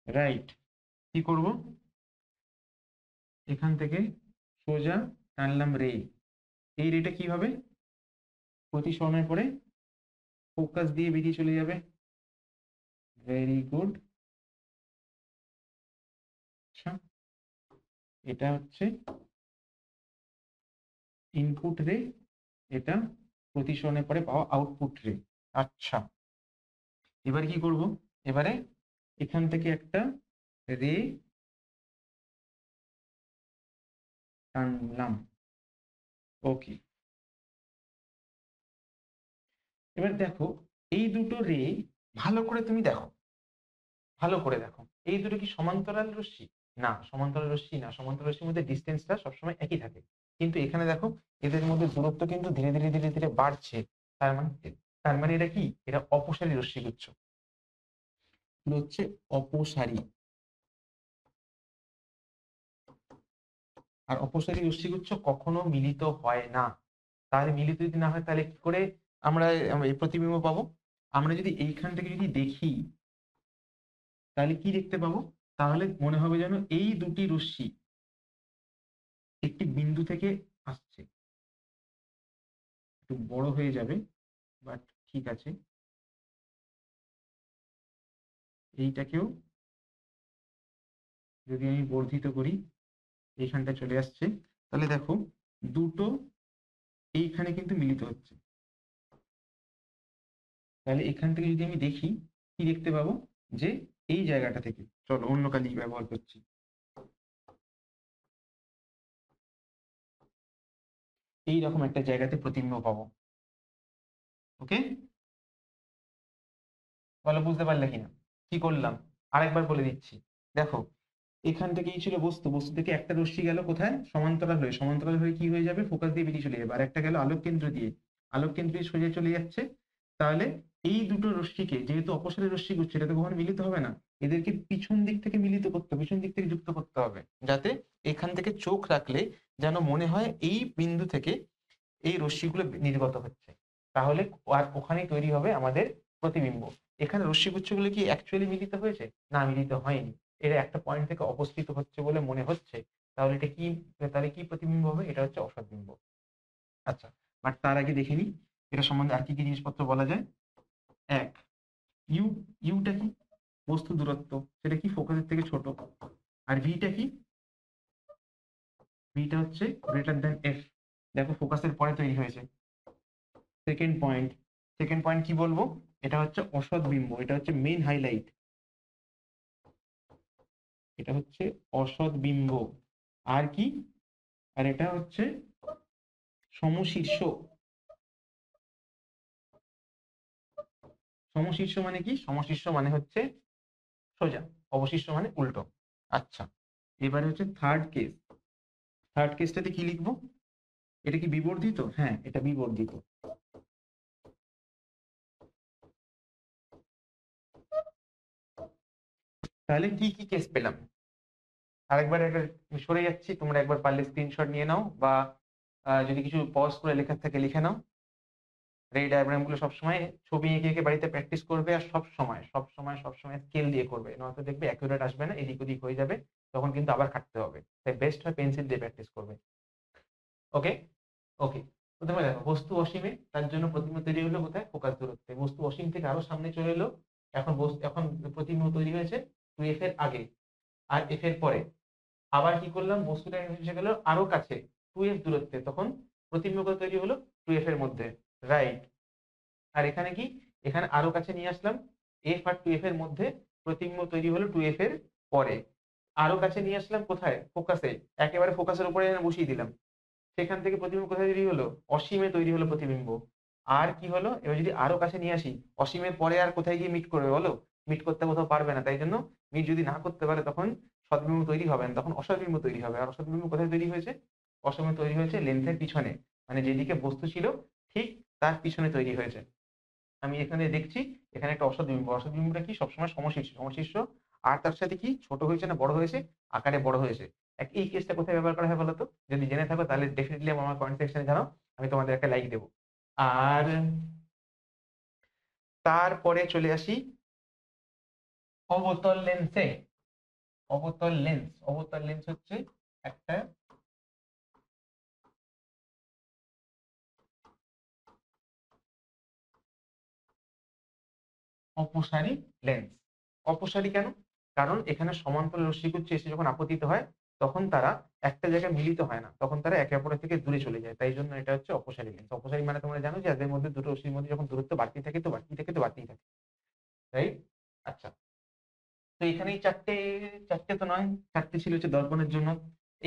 রাইট। কি করব? এখান থেকে সোজা টানলাম রে। এই রেটা কি হবে? প্রতিসরণের পরে ফোকাস দিয়ে বেরিয়ে চলে যাবে। Very good. আচ্ছা, এটা হচ্ছে ইনপুট রে, এটা প্রতিসরণের পরে পাওয়া আউটপুট রে। আচ্ছা, এবার কি করব? এবারে এখান থেকে একটা রে টানলাম। ওকে, এবার দেখো এই দুটো রে ভালো করে তুমি দেখো, ভালো করে দেখো, এই দুটো কি সমান্তরাল রশ্মি? না, সমান্তরাল রশ্মি না। সমান্তরাল রশ্মির মধ্যে ডিস্টেন্সটা সবসময় একই থাকে, কিন্তু এখানে দেখো এদের মধ্যে দূরত্ব কিন্তু ধীরে ধীরে ধীরে ধীরে বাড়ছে। তার মানে, তার মানে এটা কি? এটা অপসারী রশ্মিগুচ্ছ। এগুলো হচ্ছে অপসারী। আর অপসারী রশ্মিগুচ্ছ কখনো মিলিত হয় না। তাহলে মিলিত যদি না হয় তাহলে কি করে আমরা এই প্রতিবিম্ব পাবো? আমরা যদি এইখান থেকে যদি দেখি তাহলে কি দেখতে পাবো? তাহলে মনে হবে যেন এই দুটি রশ্মি একটি বিন্দু থেকে আসছে। একটু বড় হয়ে যাবে, বাট ঠিক আছে। এইটাকেও যদি আমি বর্ধিত করি, এইখানটা চলে আসছে, তাহলে দেখো দুটো এইখানে কিন্তু মিলিত হচ্ছে। তাহলে এখান থেকে যদি আমি দেখি কি দেখতে পাবো? যে এই জায়গাটা থেকে, চলো অন্য কালি ব্যবহার করছি, এইরকম একটা জায়গাতে প্রতিবিম্ব পাবো। ওকে, বলো বুঝতে পারলে কিনা কি করলাম? আরেকবার বলে দিচ্ছি, দেখো এখান থেকেই ছিল বস্তু, বস্তু থেকে একটা রশ্মি গেল কোথায়, সমান্তরাল হয়ে, সমান্তরাল হয়ে কি হয়ে যাবে, ফোকাস দিয়ে বেরিয়ে চলে যাবে। আর একটা গেল আলোক কেন্দ্র দিয়ে, আলোক কেন্দ্র দিয়ে সোজা চলে যাচ্ছে। তাহলে এই দুটো রশ্মিকে, যেহেতু অপসারী রশ্মি গুচ্ছ, এটা তো কখনো মিলিত হবে না, এদেরকে পিছন দিক থেকে মিলিত করতে হবে, পিছন দিক থেকে যুক্ত করতে হবে, যাতে এখান থেকে চোখ রাখলে যেন মনে হয় এই বিন্দু থেকে এই রশ্মিগুলো নির্গত হচ্ছে। তাহলে আর ওখানেই তৈরি হবে আমাদের প্রতিবিম্ব। এখানে রশ্মিগুচ্ছগুলো কি অ্যাকচুয়ালি মিলিত হয়েছে? না, মিলিত হয়নি, এরা একটা পয়েন্ট থেকে অপসৃত হচ্ছে বলে মনে হচ্ছে। তাহলে এটা কি, তাহলে কি প্রতিবিম্ব হবে? এটা হচ্ছে অসৎবিম্ব। আচ্ছা, বাট তার আগে দেখে নিই এটা সম্বন্ধে আর কি কি জিনিসপত্র বলা যায়। এক, ইউ, ইউটা কি, বস্তু দূরত্ব, সেটা কি ফোকাসের থেকে ছোট। আর ভিটা কি, ভিটা হচ্ছে গ্রেটার দ্যান এফ, দেখো ফোকাসের পরে তৈরি হয়েছে। সেকেন্ড পয়েন্ট, সেকেন্ড পয়েন্ট কি বলবো, এটা হচ্ছে অসৎ বিম্ব, এটা হচ্ছে মেইন হাইলাইট, এটা হচ্ছে অসৎ বিম্ব। আর কি, আর এটা হচ্ছে সমশীর্ষ। সমশীর্ষ মানে কি, সমশীর্ষ মানে হচ্ছে সোজা, অবশিষ্ট মানে উল্টো। আচ্ছা, এবারে হচ্ছে থার্ড কেস, থার্ড কেসটাতে কি লিখবো, এটা কি বিবর্ধিত? হ্যাঁ, এটা বিবর্ধিত। তাহলে কি কি কেস পেলাম, আরেকবার একটা সরে যাচ্ছি, তোমরা একবার পারলে স্ক্রিনশট নিয়ে নাও, বা যদি কিছু পজ করে লেখার থাকে লিখে নাও। এই ডায়াগ্রাম গুলো সবসময় ছবি এঁকে এঁকে বাড়িতে প্র্যাকটিস করবে, আর সবসময় স্কেল দিয়ে করবে, নয়তো দেখবে অ্যাকুরেট আসবে না, এদিক ওদিক হয়ে যাবে, তখন কিন্তু আবার খাটতে হবে। তাই বেস্ট হয় পেন্সিল দিয়ে প্র্যাকটিস করবে। ওকে, ওকে, প্রথমে দেখো বস্তু অসীমে, তার জন্য প্রতিবিম্ব তৈরি হলো কোথায়, ফোকাস দূরত্বে। বস্তু অসীম থেকে আরো সামনে চলে এলো, এখন এখন প্রতিবিম্ব তৈরি হয়েছে 2f এর আগে আর f এর পরে। আবার কি করলাম, বস্তুটা এসে গেল আরো কাছে 2f দূরত্বে, তখন প্রতিবিম্ব তৈরি হলো 2f এর মধ্যে, রাইট। আর এখানে কি, এখানে আরো কাছে নিয়ে আসলাম, এফ আর 2f এর মধ্যে, প্রতিবিম্ব তৈরি হলো 2f এর পরে। আরো কাছে নিয়ে আসলাম কোথায়, ফোকাসে, একেবারে ফোকাসের উপরে এনে বসিয়ে দিলাম, সেখান থেকে প্রতিবিম্ব কোথায় তৈরি হলো, অসীমে তৈরি হলো প্রতিবিম্ব। আর কি হলো, এবার যদি আরো কাছে নিয়ে আসি, অসীমের পরে আর কোথায় গিয়ে মিট করবে বলো, মিট করতে কোথাও পারবে না, তাই জন্য মিট যদি না করতে পারে তখন সদ্বিম্ব তৈরি হবে না, তখন অসদ্বিম্ব তৈরি হবে। আর অসদ্বিম্ব কোথায় তৈরি হয়েছে, অসীমে তৈরি হয়েছে লেন্সের পিছনে, মানে যেদিকে বস্তু ছিল ঠিক তার পিছনে তৈরি হয়েছে। আমি এখানে দেখছি এখানে একটা অসৎবিম্ব, অসৎবিম্বটা কি, সবসময় সমশীর্ষ, সমশীর্ষ। আর তার সাথে কি, ছোট হয়েছে না বড় হয়েছে, আকারে বড় হয়েছে। এই কেসটা কোথায় ব্যবহার করা হয় বলো তো, যদি জেনে থাকো তাহলে ডেফিনেটলি আমার কমেন্ট সেকশনে জানাও, আমি তোমাদের একটা লাইক দেবো। আর তারপরে চলে আসি অবতল লেন্সে। অবতল লেন্স, অবতল লেন্স হচ্ছে একটা অপসারী লেন্স। অপসারী কেন, কারণ এখানে সমান্তরাল রশ্মিগুচ্ছ এসে যখন আপতিত হয়, তখন তারা একটা জায়গায় মিলিত হয় না, তখন তারা একে অপরের থেকে দূরে চলে যায়, তাই জন্য এটা হচ্ছে অপসারী লেন্স। অপসারী মানে তোমরা জানো যে এদের মধ্যে দুটো রশ্মির মধ্যে যখন দূরত্ব বাড়তে থাকে তো বাড়তেই থাকে তো বাড়তেই থাকে, রাইট। আচ্ছা, তো এখানে এই চারটে, চারটে তো নয়, চারটে ছিল হচ্ছে দর্পণের জন্য।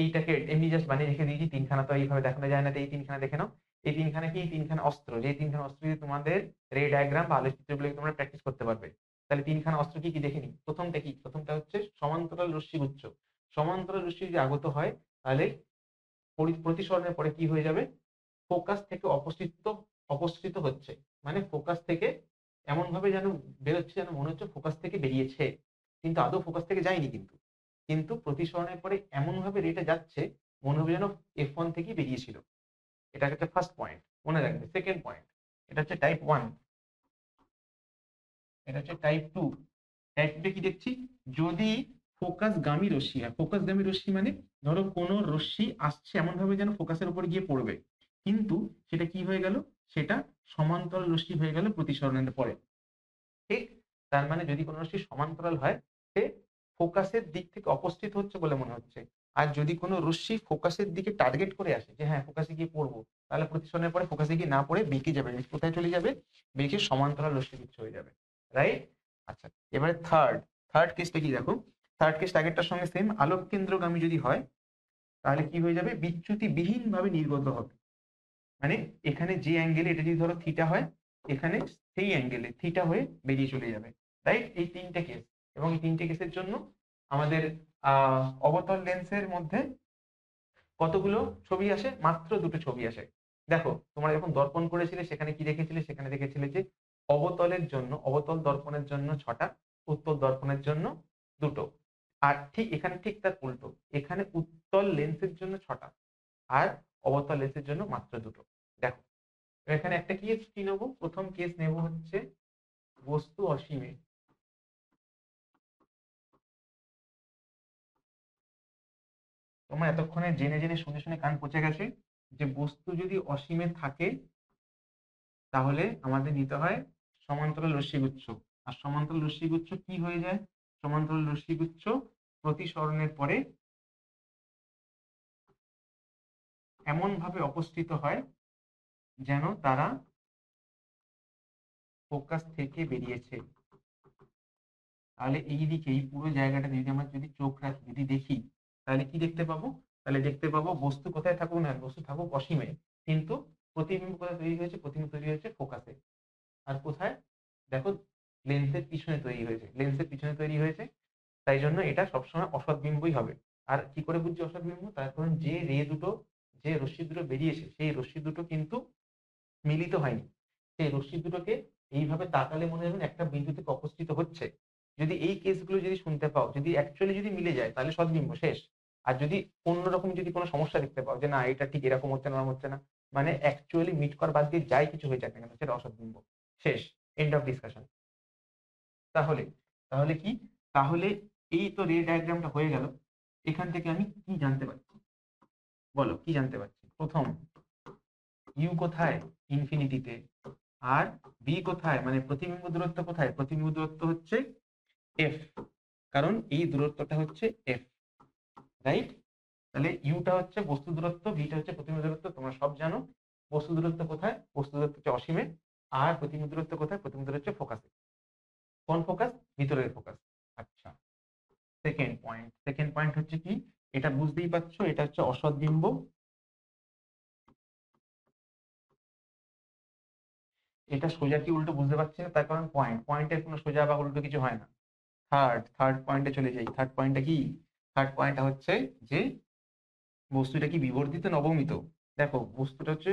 এইটাকে এমনি জাস্ট বানিয়ে রেখে দিয়েছি, তিনখানা তো এইভাবে দেখানো যায় না, তো এই তিনখানা দেখে নাও। এই তিনখানা কি, তিনখানা অস্ত্র, যে তিনখানা অস্ত্র দিয়ে তোমাদের রে ডায়াগ্রাম বা আলোকচিত্রগুলোকে তোমরা প্র্যাকটিস করতে পারবে। তাহলে তিনখানা অস্ত্র কি কি দেখে নি, প্রথমটা কি, প্রথমটা হচ্ছে সমান্তরাল রশ্মিগুচ্ছ। সমান্তরাল রশ্মি যদি আগত হয়, তাহলে প্রতিসরণের পরে কি হয়ে যাবে, ফোকাস থেকে অপসৃত হচ্ছে, মানে ফোকাস থেকে এমন ভাবে যেন বেরোচ্ছে, যেন মনে হচ্ছে ফোকাস থেকে বেরিয়েছে, কিন্তু আদৌ ফোকাস থেকে যায়নি, কিন্তু কিন্তু প্রতিসরণের পরে এমন ভাবে রেটে যাচ্ছে, মনে হবে যেন F1 থেকে বেরিয়েছিল। এটা হচ্ছে ফার্স্ট পয়েন্ট, মনে রাখবে। সেকেন্ড পয়েন্ট, এটা হচ্ছে টাইপ 1, এটা হচ্ছে টাইপ 2। টাইপ 2 কি দেখছি, যদি ফোকাসগামী রশ্মি হয়, ফোকাসগামী রশ্মি মানে ধরো কোনো রশ্মি আসছে এমন ভাবে যেন ফোকাসের উপর গিয়ে পড়বে, কিন্তু সেটা কি হয়ে গেল, সেটা সমান্তরাল রশ্মি হয়ে গেল প্রতিসরণের পরে, ঠিক। তার মানে যদি কোনো রশ্মি সমান্তরাল হয়, সে ফোকাসের দিক থেকে অপসৃত হচ্ছে বলে মনে হচ্ছে। আর যদি কোনো রশ্মি ফোকাসের দিকে টার্গেট করে আসে, যে হ্যাঁ ফোকাসে গিয়ে পড়বো, তাহলে প্রতিসরণের পরে ফোকাসে গিয়ে না পড়ে বেঁকে যাবে, কোথায় চলে যাবে, বেঁকে সমান্তরাল রশ্মিগুচ্ছ হয়ে যাবে, রাইট। আচ্ছা, এবারে থার্ড থার্ড কেসটা কি দেখো, থার্ড কেসটা আগেরটার সঙ্গে সেম, আলোক কেন্দ্রগামী যদি হয় তাহলে কি হয়ে যাবে, বিচ্যুতিবিহীন ভাবে নির্গত হবে। মানে এখানে যে অ্যাঙ্গেলে, এটা যদি ধরো থিটা হয়, এখানে সেই অ্যাঙ্গেলে থিটা হয়ে বেরিয়ে চলে যাবে, রাইট? এই তিনটে কেস, এবং এই তিনটে কেসের জন্য আমাদের অবতল লেন্সের মধ্যে কতগুলো ছবি আসে? মাত্র দুটো ছবি আসে। দেখো তোমরা যখন দর্পণ করেছিলে সেখানে কি দেখেছিলে? সেখানে দেখেছিলে যে অবতলের জন্য, অবতল দর্পণের জন্য 6টা, উত্তল দর্পণের জন্য 2টো। আর ঠিক এখানে ঠিক তার উল্টো, এখানে উত্তল লেন্সের জন্য 6টা আর অবতল লেন্সের জন্য মাত্র 2টো। দেখো এখানে একটা কেস কি নেবো, প্রথম কেস নেব হচ্ছে বস্তু অসীমে। তোমরা এতক্ষণে জেনে জেনে শুনে শুনে কান পচে গেছে যে বস্তু যদি অসীমে থাকে তাহলে আমাদের নিতে হয় সমান্তরাল রশ্মিগুচ্ছ। আর সমান্তরাল রশ্মিগুচ্ছ কি হয়ে যায়? সমান্তরাল রশ্মিগুচ্ছ প্রতিসরণের পরে এমন ভাবে অপসৃত হয় যেন তারা ফোকাস থেকে বেরিয়েছে। তাহলে এই দিকে, এই পুরো জায়গাটা যদি আমরা যদি চোখ রাখি, যদি দেখি, তাহলে কি দেখতে পাবো? তাহলে দেখতে পাবো বস্তু কোথায় থাকুক না, বস্তু থাকুক অসীমে, কিন্তু প্রতিবিম্ব কোথায় তৈরি হয়েছে? প্রতিবিম্ব তৈরি হয়েছে ফোকাসে। আর কোথায়? দেখো লেন্সের পিছনে তৈরি হয়েছে, লেন্সের পিছনে তৈরি হয়েছে। তাই জন্য এটা সবসময় অসৎ বিম্বই হবে। আর কি করে বুঝছি অসৎ বিম্ব? তার কারণ যে রে দুটো, যে রশ্মি দুটো বেরিয়েছে সেই রশ্মি দুটো কিন্তু মিলিত হয়নি। সেই রশ্মি দুটোকে এইভাবে তাকালে মনে হবে একটা বিন্দু থেকে অপসৃত হচ্ছে। যদি এই কেসগুলো যদি শুনতে পাও, যদি অ্যাকচুয়ালি যদি মিলে যায় তাহলে সদ্বিম্ব শেষ। আর যদি অন্যরকম যদি কোনো সমস্যা দেখতে পাও যে না এটা ঠিক এরকম হচ্ছে না, ওরকম হচ্ছে না, মানে অ্যাকচুয়ালি মিট কর বাদ দিয়ে যাই কিছু হয়ে যাক না কেন সেটা অসদ্বিম্ব, শেষ, এন্ড অফ ডিসকাশন। তাহলে তাহলে কি, তাহলে এই তো রে ডায়াগ্রামটা হয়ে গেল। এখান থেকে আমি কি জানতে পারছি? বলো কি জানতে পারছি? প্রথম, ইউ কোথায়? ইনফিনিটিতে। আর বি কোথায়? মানে প্রতিবিম্ব দূরত্ব কোথায়? প্রতিবিম্ব দূরত্ব হচ্ছে এফ, কারণ এই দূরত্বটা হচ্ছে এফ, রাইট? তাহলে ইউটা হচ্ছে বস্তু দূরত্ব, ভিটা হচ্ছে প্রতিবিম্ব দূরত্ব, তোমরা সব জানো। বস্তু দূরত্ব কোথায়? বস্তু দূরত্ব হচ্ছে অসীমে। আর প্রতিবিম্ব দূরত্ব কোথায়? প্রতিবিম্ব দূরত্ব হচ্ছে ফোকাসে। কোন ফোকাস? ভিতরের ফোকাস। আচ্ছা, সেকেন্ড পয়েন্ট হচ্ছে কি, এটা বুঝতেই পারছো, এটা হচ্ছে অসৎ বিম্ব। এটা সোজা কি উল্টো বুঝতে পারছি না, তার কারণ পয়েন্টের কোনো সোজা বা উল্টো কিছু হয় না। থার্ড পয়েন্টে চলে যাই। থার্ড পয়েন্টটা কি? থার্ড পয়েন্টটা হচ্ছে যে বস্তুটা কি বিবর্ধিত না অবমিত? দেখো বস্তুটা হচ্ছে,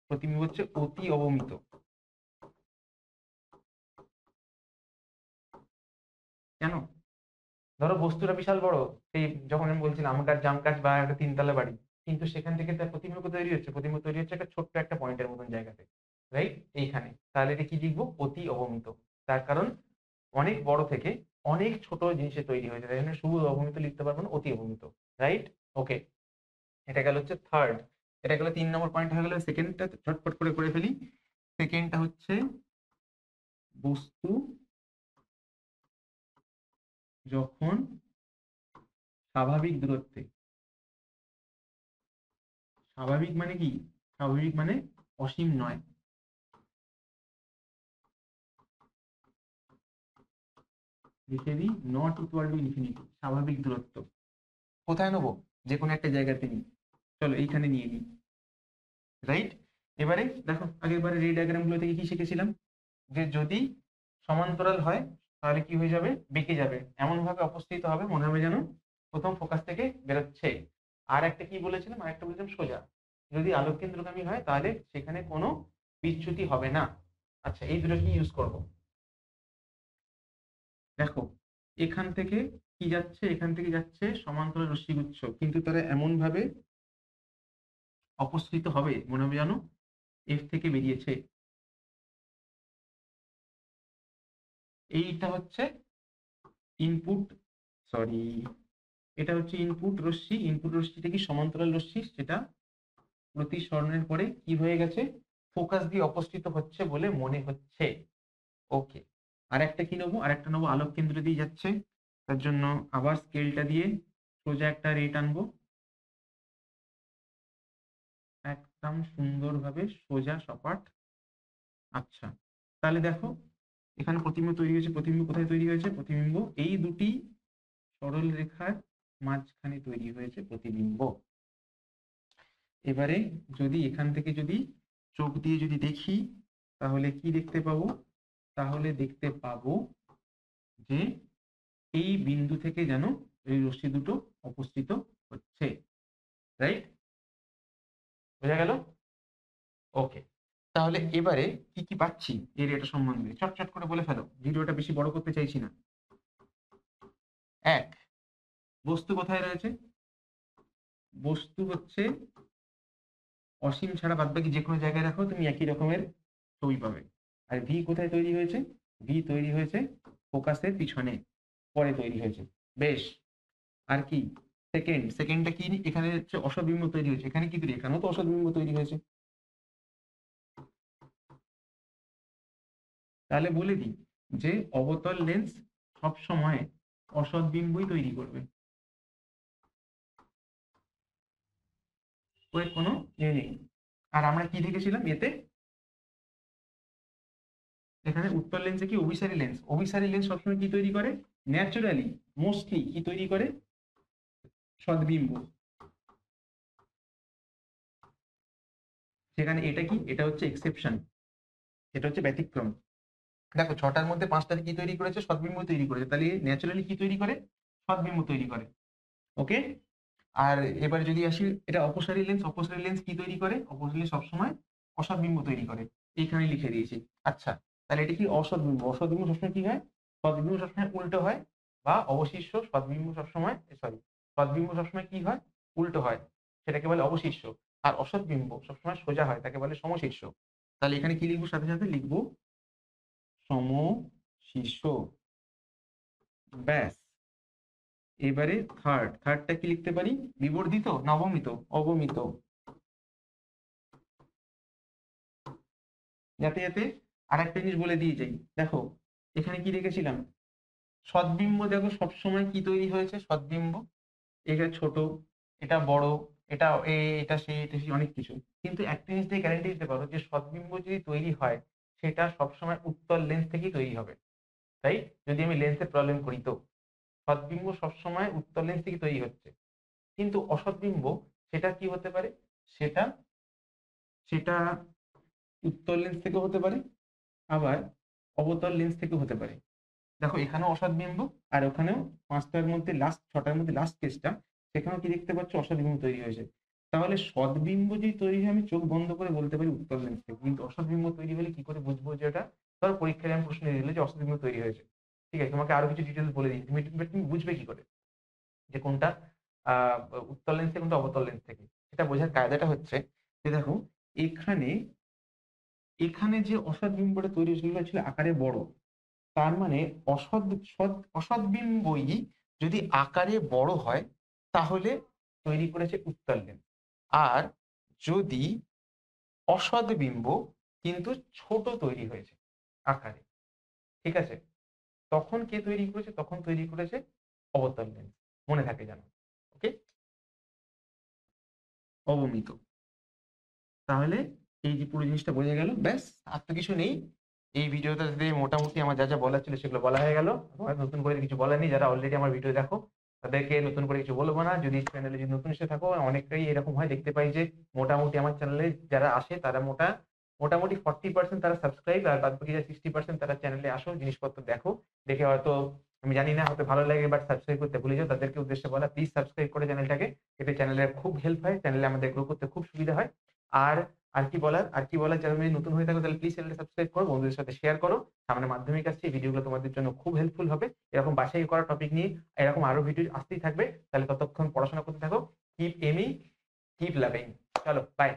প্রতিবিম্ব হচ্ছে অতি অবমিত। কেন? ধরো বস্তুটা বিশাল বড়, সেই যখন আমি বলছিলাম আম গাছ জাম গাছ বা একটা তিনতলা বাড়ি, কিন্তু সেখান থেকে তার প্রতিবিম্ব তৈরি হচ্ছে, প্রতিবিম্ব তৈরি হচ্ছে একটা ছোট্ট একটা পয়েন্টের মতন জায়গাতে, রাইট? এইখানে। তাহলে এটা কি লিখবো? অতি অবমিত। তার কারণ অনেক বড় থেকে অনেক ছোট জিনিসে তৈরি হয়েছে, তাই জন্য শুধু অবমিত লিখতে পারবো না, অতি অবমিত, রাইট? ওকে, এটা গেল হচ্ছে থার্ড। এটা গেল 3 নম্বর পয়েন্ট হয়ে গেল। সেকেন্ডটা ঝটপট করে করে ফেলি। সেকেন্ডটা হচ্ছে বস্তু যখন স্বাভাবিক দূরত্বে, স্বাভাবিক মানে কি? স্বাভাবিক মানে অসীম নয়, লিখে দিই নট ইকুয়াল টু ইনফিনিটি, স্বাভাবিক দূরত্ব। কোথায় নেবো? যে কোনো একটা জায়গাতে নিই, চলো এইখানে নিয়ে নিই, রাইট? এবারে দেখো আগের বারে রে ডায়াগ্রাম গুলো থেকে কি শিখেছিলাম? যে যদি সমান্তরাল হয় তাহলে কি হয়ে যাবে? বেঁকে যাবে, এমন ভাবে অপস্থিত হবে মনে হবে যেন প্রথম ফোকাস থেকে বেরোচ্ছে। আর একটা কি বলেছিলাম? আর একটা বলেছিলাম সোজা। যদি আলোক কেন্দ্রগামী হয় তাহলে সেখানে কোনো বিচ্যুতি হবে না। আচ্ছা, এই দুটো কি ইউজ করব? দেখো এখান থেকে কি যাচ্ছে? এখান থেকে যাচ্ছে সমান্তরাল রশ্মিগুচ্ছ, কিন্তু তারা এমন ভাবে অপসৃত হবে মনে হবে যেন এফ থেকে বেরিয়েছে। এইটা হচ্ছে ইনপুট, সরি, এটা হচ্ছে ইনপুট রশ্মি। ইনপুট রশ্মিটা কি সমান্তরাল রশ্মি, সেটা প্রতিসরণের পরে কি হয়ে গেছে? ফোকাস দিয়ে অপসৃত হচ্ছে বলে মনে হচ্ছে। ওকে, আর একটা কি নেবো? আর একটা নেবো আলোক কেন্দ্র দিয়ে যাচ্ছে, তার জন্য আবার স্কেলটা দিয়ে সোজা একটা রেট আনবো, একদম সুন্দরভাবে সোজা সপাট। আচ্ছা, তাহলে দেখো এখানে প্রতিবিম্ব তৈরি হয়েছে। প্রতিবিম্ব কোথায় তৈরি হয়েছে? প্রতিবিম্ব এই দুটি সরল রেখার মাঝখানে তৈরি হয়েছে প্রতিবিম্ব। এবারে যদি এখান থেকে যদি চোখ দিয়ে যদি দেখি তাহলে কি দেখতে পাবো? তাহলে দেখতে পাবো যে এই বিন্দু থেকে যেন এই রশ্মি দুটো অপসৃত হচ্ছে। রাইট? বোঝা গেল? ওকে। তাহলে এবারে কি কি পাচ্ছি এরিয়াটা সম্বন্ধে চটচট করে বলে ফেলো, ভিডিওটা বেশি বড় করতে চাইছি না। এক, বস্তু কোথায় রয়েছে? বস্তু হচ্ছে অসীম ছাড়া বাদবাকি যে কোনো জায়গায় রাখো তুমি একই রকমের ছবি পাবে। আর ভি কোথায় তৈরি হয়েছে? ভি তৈরি হয়েছে ফোকাসের পিছনে, পরে তৈরি হয়েছে। বেশ। আর কি? সেকেন্ডটা কি? এখানে হচ্ছে অসৎবিম্ব তৈরি হয়েছে। এখানে কি তৈরি? এখানেও তো অসৎবিম্ব তৈরি হয়েছে। তাহলে বলে দিই যে অবতল লেন্স সব সময় অসৎবিম্বই তৈরি করবে। ওই কোনো নেই। আর আমরা কি দেখেছিলাম এতে? এখানে উত্তল লেন্সে কি অভিসারী লেন্স? অভিসারী লেন্স সবসময় কি তৈরি করে? ন্যাচারালি মোস্টলি কি তৈরি করে? সদ্বিম্ব। সেখানে এটা কি? এটা হচ্ছে এক্সেপশন, এটা হচ্ছে ব্যতিক্রম। দেখো 6টার মধ্যে 5টাতে কি তৈরি করেছে? সদ্বিম্ব তৈরি করেছে। তাহলে ন্যাচারালি কি তৈরি করে? সদ্বিম্ব তৈরি করে। ওকে। আর এবার যদি আসি এটা অপসারী লেন্স। অপসারী লেন্স কি তৈরি করে? অপসারী লেন্স সবসময় অসৎবিম্ব তৈরি করে। এইখানে লিখে দিয়েছি। আচ্ছা, তাহলে এটা কি অসৎবিম্ব? অসৎবিম্ব সবসময় কি হয়? সদ্বিম্ব সবসময় উল্টো হয়, বা অবশিষ্ট। সদ্বিম্ব সবসময় সদ্বিম্ব সবসময় কি হয়? উল্টো হয়, সেটাকে বলে অবশিষ্ট। আর অসৎবিম্ব সবসময় সোজা হয়, তাকে বলে সমশীর্ষ। তাহলে এখানে কি লিখবো? সাথে সাথে লিখবো সমশীর্ষ। ব্যাস। এবারে থার্ডটা কি লিখতে পারি? বিবর্ধিত না অবমিত? অবমিত। যাতে যাতে আর একটা জিনিস বলে দিয়ে যাই। দেখো এখানে কি রেখেছিলাম? সদ্বিম্ব দেখো সবসময় কি তৈরি হয়েছে? সদ্বিম্ব। এটা ছোট, এটা বড়, এটা এটা এটা সেই অনেক কিছু। কিন্তু একটা জিনিস দিয়ে গ্যারান্টি দিতে পারো যে সদ্বিম্ব যদি তৈরি হয় সেটা সবসময় উত্তল লেন্স থেকেই তৈরি হবে। তাই যদি আমি লেন্সের প্রবলেম করি তো সদ্বিম্ব সবসময় উত্তল লেন্স থেকে তৈরি হচ্ছে। কিন্তু অসদ্বিম্ব সেটা কি হতে পারে? সেটা সেটা উত্তল লেন্স থেকে হতে পারে, আবার অবতল লেন্স থেকে হতে পারে। দেখো এখানেও অসৎবিম্ব, আর ওখানেও 5টার মধ্যে লাস্ট 6টার মধ্যে লাস্ট কেসটা, সেখানেও কি দেখতে পাচ্ছ? অসৎবিম্ব তৈরি হয়েছে। তাহলে সদ্বিম্ব যদি তৈরি হয় আমি চোখ বন্ধ করে বলতে পারি উত্তল লেন্স থেকে। কিন্তু অসৎবিম্ব তৈরি হলে কি করে বুঝবো যে এটা? ধরো পরীক্ষায় আমি প্রশ্ন দিলে যে অসৎবিম্ব তৈরি হয়েছে, ঠিক আছে, তোমাকে আরো কিছু ডিটেলস বলে দিই, তুমি বুঝবে কি করে যে কোনটা আহ উত্তল লেন্স থেকে কোনটা অবতল লেন্স থেকে? সেটা বোঝার কায়দাটা হচ্ছে যে দেখো এখানে এখানে যে অসৎ বিম্বটা তৈরি হয়েছিল ছিল আকারে বড়। তার মানে অসৎ বিম্বই যদি আকারে বড় হয় তাহলে তৈরি করেছে উত্তল লেন্স। আর যদি অসৎ বিম্ব কিন্তু ছোট তৈরি হয়েছে আকারে, ঠিক আছে, তখন কে তৈরি করেছে? তখন তৈরি করেছে অবতল লেন্স। মনে থাকে যেন। ওকে। অবমিত। তাহলে এই যে পুরো জিনিসটা বোঝা গেল। ব্যাস, আর তো কিছু নেই। এই ভিডিওটাতে মোটামুটি আমার যা যা বলার ছিল সেগুলো বলা হয়ে গেল। আমার নতুন করে কিছু বলার নেই। যারা অলরেডি আমার ভিডিও দেখো তাদেরকে নতুন করে কিছু বলবো না। যদি চ্যানেলে যদি নতুন এসে থাকো, অনেকটাই এরকম হয়, দেখতে পাই যে মোটামুটি আমার চ্যানেলে যারা আসে তারা মোটামুটি 40% তারা সাবস্ক্রাইব, আর বাদ বাকি 60% তারা চ্যানেলে আসো, জিনিসপত্র দেখো, দেখে হয়তো আমি জানি না হয়তো ভালো লাগে বাট সাবস্ক্রাইব করতে ভুলে যাও। তাদেরকে উদ্দেশ্যে বলা, প্লিজ সাবস্ক্রাইব করে চ্যানেলটাকে। এতে চ্যানেলের খুব হেল্প হয়, চ্যানেলে আমাদের গ্রো করতে খুব সুবিধা হয়। আর আর কি বলার চ্যানেল যদি নতুন হয়ে থাকো তাহলে প্লিজ চ্যানেলটা সাবস্ক্রাইব করো, বন্ধুদের সাথে শেয়ার করো। সামনে মাধ্যমিক আসছে, এই ভিডিওগুলো তোমাদের জন্য খুব হেল্পফুল হবে। এরকম বাছাই করা টপিক নিয়ে এরকম আরো ভিডিও আসতেই থাকবে। তাহলে ততক্ষণ পড়াশোনা করতে থাকো। Keep এমিং, keep loving. চলো বাই।